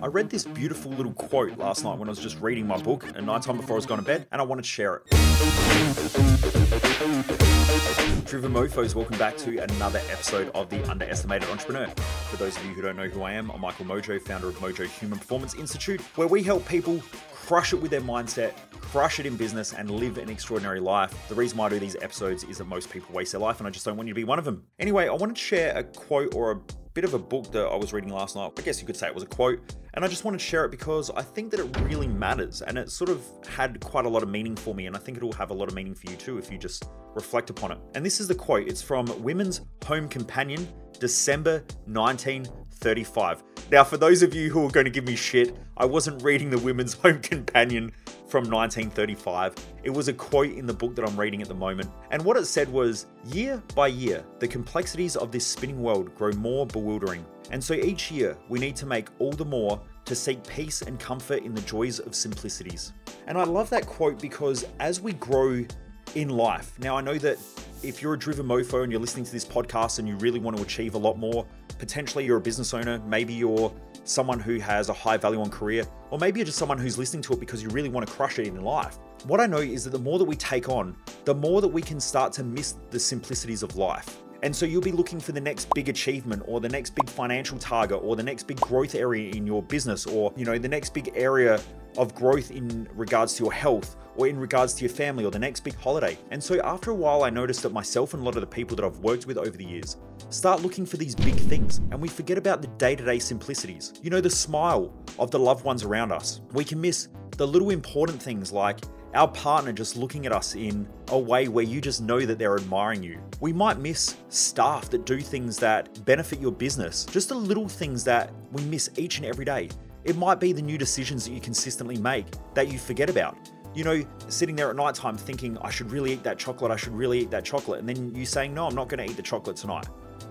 I read this beautiful little quote last night when I was just reading my book at night time before I was going to bed, and I wanted to share it. Driven Mofos, welcome back to another episode of The Underestimated Entrepreneur. For those of you who don't know who I am, I'm Michael Mojo, founder of Mojo Human Performance Institute, where we help people crush it with their mindset, crush it in business, and live an extraordinary life. The reason why I do these episodes is that most people waste their life, and I just don't want you to be one of them. Anyway, I wanted to share a quote or a bit of a book that I was reading last night. I guess you could say it was a quote, and I just wanted to share it because I think that it really matters, and it sort of had quite a lot of meaning for me, and I think it'll have a lot of meaning for you too if you just reflect upon it. And this is the quote. It's from Women's Home Companion, December 1935. Now, for those of you who are going to give me shit, I wasn't reading the Women's Home Companion from 1935. It was a quote in the book that I'm reading at the moment. And what it said was, year by year, the complexities of this spinning world grow more bewildering. And so each year, we need to make all the more to seek peace and comfort in the joys of simplicities. And I love that quote because as we grow in life, now I know that if you're a driven mofo and you're listening to this podcast and you really want to achieve a lot more, potentially you're a business owner, maybe you're someone who has a high value on career, or maybe you're just someone who's listening to it because you really want to crush it in life. What I know is that the more that we take on, the more that we can start to miss the simplicities of life. And so you'll be looking for the next big achievement or the next big financial target or the next big growth area in your business or, the next big area of growth in regards to your health or in regards to your family or the next big holiday. And so after a while, I noticed that myself and a lot of the people that I've worked with over the years start looking for these big things and we forget about the day-to-day simplicities. The smile of the loved ones around us. We can miss the little important things like our partner just looking at us in a way where you just know that they're admiring you. We might miss staff that do things that benefit your business. Just the little things that we miss each and every day. It might be the new decisions that you consistently make that you forget about. Sitting there at nighttime thinking, I should really eat that chocolate, I should really eat that chocolate. And then you saying, no, I'm not gonna eat the chocolate tonight.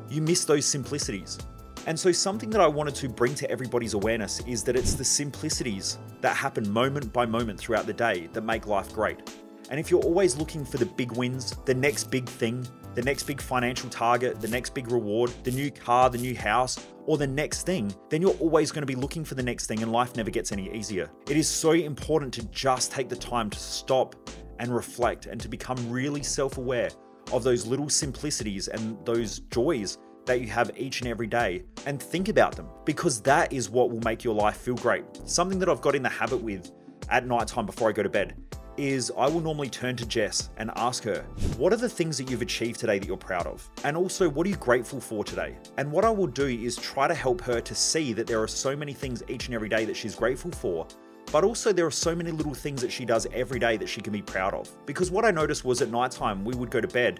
You miss those simplicities. And so something that I wanted to bring to everybody's awareness is that it's the simplicities that happen moment by moment throughout the day that make life great. And if you're always looking for the big wins, the next big thing, the next big financial target, the next big reward, the new car, the new house, or the next thing, then you're always going to be looking for the next thing and life never gets any easier. It is so important to just take the time to stop and reflect and to become really self-aware of those little simplicities and those joys that you have each and every day and think about them because that is what will make your life feel great. Something that I've got in the habit with at nighttime before I go to bed is I will normally turn to Jess and ask her, what are the things that you've achieved today that you're proud of? And also, what are you grateful for today? And what I will do is try to help her to see that there are so many things each and every day that she's grateful for, but also there are so many little things that she does every day that she can be proud of. Because what I noticed was at nighttime, we would go to bed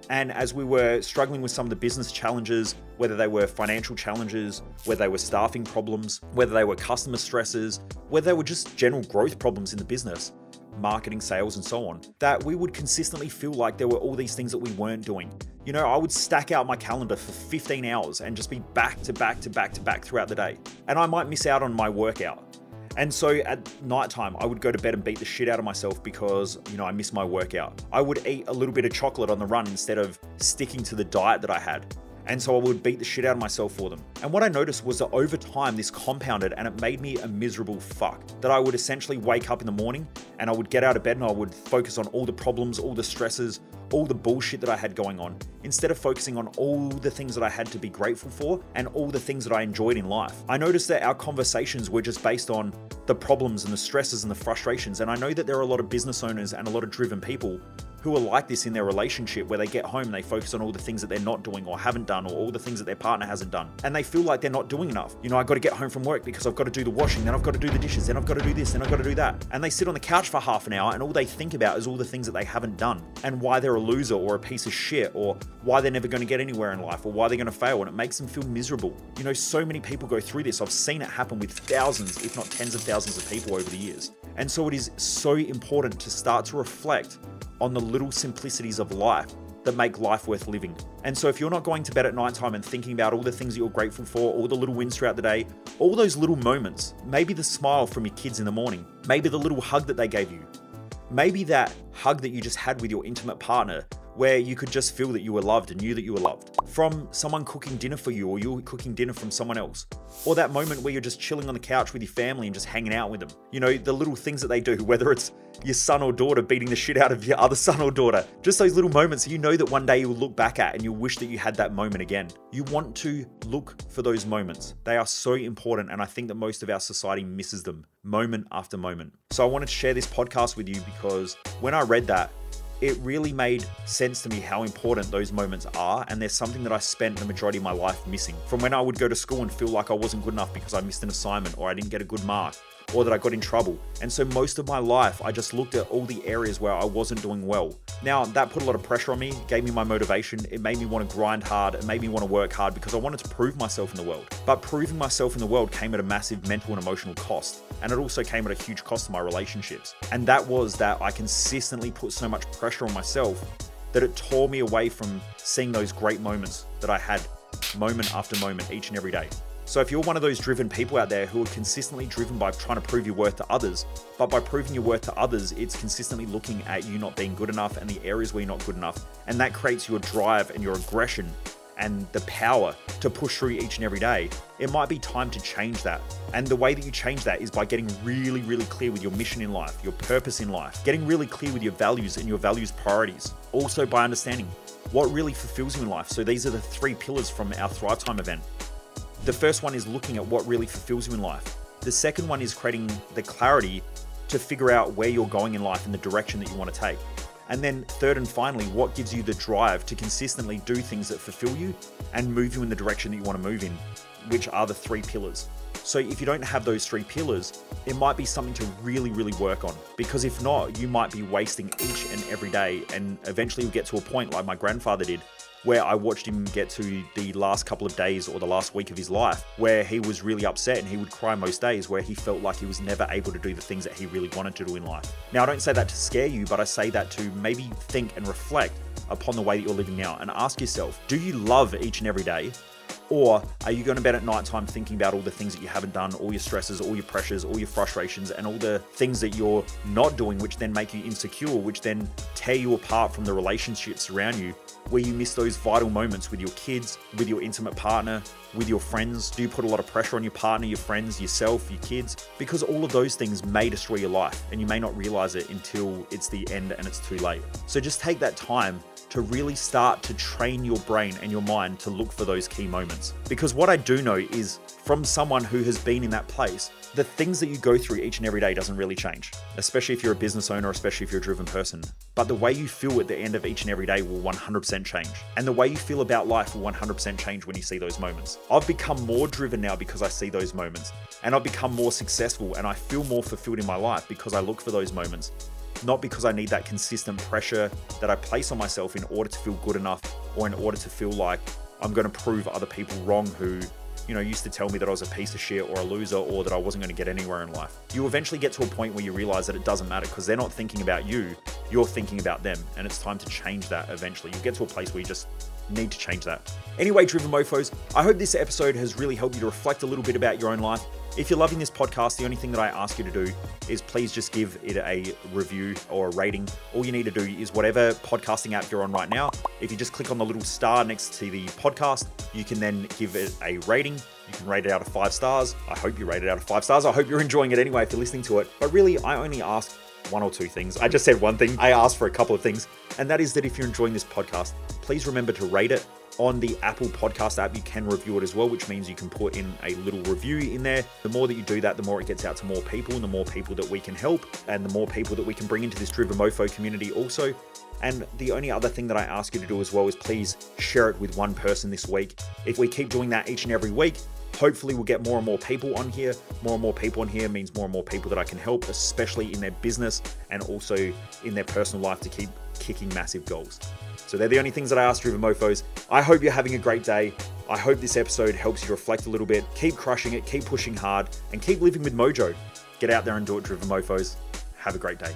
and as we were struggling with some of the business challenges, whether they were financial challenges, whether they were staffing problems, whether they were customer stresses, whether they were just general growth problems in the business, marketing, sales, and so on, that we would consistently feel like there were all these things that we weren't doing. I would stack out my calendar for 15 hours and just be back to back to back to back throughout the day. And I might miss out on my workout. And so at nighttime, I would go to bed and beat the shit out of myself because, I missed my workout. I would eat a little bit of chocolate on the run instead of sticking to the diet that I had. And so I would beat the shit out of myself for them. And what I noticed was that over time, this compounded and it made me a miserable fuck. That I would essentially wake up in the morning and I would get out of bed and I would focus on all the problems, all the stresses, all the bullshit that I had going on, instead of focusing on all the things that I had to be grateful for and all the things that I enjoyed in life. I noticed that our conversations were just based on the problems and the stresses and the frustrations. And I know that there are a lot of business owners and a lot of driven people who are like this in their relationship where they get home and they focus on all the things that they're not doing or haven't done or all the things that their partner hasn't done. And they feel like they're not doing enough. I got to get home from work because I've got to do the washing, then I've got to do the dishes, then I've got to do this, then I've got to do that. And they sit on the couch for half an hour and all they think about is all the things that they haven't done and why they're a loser or a piece of shit or why they're never going to get anywhere in life or why they're going to fail, and it makes them feel miserable. So many people go through this. I've seen it happen with thousands, if not tens of thousands of people over the years. And so it is so important to start to reflect on the little simplicities of life that make life worth living. And so if you're not going to bed at nighttime and thinking about all the things that you're grateful for, all the little wins throughout the day, all those little moments, maybe the smile from your kids in the morning, maybe the little hug that they gave you, maybe that hug that you just had with your intimate partner where you could just feel that you were loved and knew that you were loved. from someone cooking dinner for you, or you're cooking dinner from someone else. Or that moment where you're just chilling on the couch with your family and just hanging out with them. You know, the little things that they do, whether it's your son or daughter beating the shit out of your other son or daughter. Just those little moments you know that one day you'll look back at and you'll wish that you had that moment again. You want to look for those moments. They are so important, and I think that most of our society misses them moment after moment. So I wanted to share this podcast with you because when I read that, it really made sense to me how important those moments are, and there's something that I spent the majority of my life missing. From when I would go to school and feel like I wasn't good enough because I missed an assignment or I didn't get a good mark, or that I got in trouble. And so most of my life, I just looked at all the areas where I wasn't doing well. Now, that put a lot of pressure on me, gave me my motivation. It made me want to grind hard. It made me want to work hard because I wanted to prove myself in the world. But proving myself in the world came at a massive mental and emotional cost. And it also came at a huge cost to my relationships. And that was that I consistently put so much pressure on myself that it tore me away from seeing those great moments that I had moment after moment, each and every day. So if you're one of those driven people out there who are consistently driven by trying to prove your worth to others, but by proving your worth to others, it's consistently looking at you not being good enough and the areas where you're not good enough. And that creates your drive and your aggression and the power to push through each and every day. It might be time to change that. And the way that you change that is by getting really, really clear with your mission in life, your purpose in life, getting really clear with your values and your values priorities. Also by understanding what really fulfills you in life. So these are the 3 pillars from our Thrive Time event. The first one is looking at what really fulfills you in life. The second one is creating the clarity to figure out where you're going in life and the direction that you want to take. And then third and finally, what gives you the drive to consistently do things that fulfill you and move you in the direction that you want to move in, which are the 3 pillars. So if you don't have those 3 pillars, it might be something to really, really work on. Because if not, you might be wasting each and every day, and eventually you'll get to a point like my grandfather did, where I watched him get to the last couple of days or the last week of his life where he was really upset and he would cry most days, where he felt like he was never able to do the things that he really wanted to do in life. Now, I don't say that to scare you, but I say that to maybe think and reflect upon the way that you're living now and ask yourself, do you love each and every day? Or are you going to bed at night time thinking about all the things that you haven't done, all your stresses, all your pressures, all your frustrations, and all the things that you're not doing, which then make you insecure, which then tear you apart from the relationships around you, where you miss those vital moments with your kids, with your intimate partner, with your friends? Do you put a lot of pressure on your partner, your friends, yourself, your kids? Because all of those things may destroy your life, and you may not realize it until it's the end and it's too late. So just take that time to really start to train your brain and your mind to look for those key moments. Because what I do know is, from someone who has been in that place, the things that you go through each and every day doesn't really change, especially if you're a business owner, especially if you're a driven person. But the way you feel at the end of each and every day will 100% change. And the way you feel about life will 100% change when you see those moments. I've become more driven now because I see those moments, and I've become more successful, and I feel more fulfilled in my life because I look for those moments. Not because I need that consistent pressure that I place on myself in order to feel good enough, or in order to feel like I'm going to prove other people wrong who, you know, used to tell me that I was a piece of shit or a loser, or that I wasn't going to get anywhere in life. You eventually get to a point where you realize that it doesn't matter, because they're not thinking about you, you're thinking about them, and it's time to change that eventually. You get to a place where you just need to change that. Anyway, Driven Mofos, I hope this episode has really helped you to reflect a little bit about your own life. If you're loving this podcast, the only thing that I ask you to do is please just give it a review or a rating. All you need to do is whatever podcasting app you're on right now. If you just click on the little star next to the podcast, you can then give it a rating. You can rate it out of 5 stars. I hope you rate it out of 5 stars. I hope you're enjoying it anyway if you're listening to it. But really, I only ask 1 or 2 things. I just said one thing. I asked for a couple of things. And that is that if you're enjoying this podcast, please remember to rate it. On the Apple Podcast app, you can review it as well, which means you can put in a little review in there. The more that you do that, the more it gets out to more people, and the more people that we can help, and the more people that we can bring into this Driven Mofo community also. And the only other thing that I ask you to do as well is please share it with one person this week. If we keep doing that each and every week, hopefully we'll get more and more people on here. More and more people on here means more and more people that I can help, especially in their business and also in their personal life, to keep kicking massive goals. So they're the only things that I ask Driven Mofos. I hope you're having a great day. I hope this episode helps you reflect a little bit. Keep crushing it, keep pushing hard, and keep living with Mojo. Get out there and do it, Driven Mofos. Have a great day.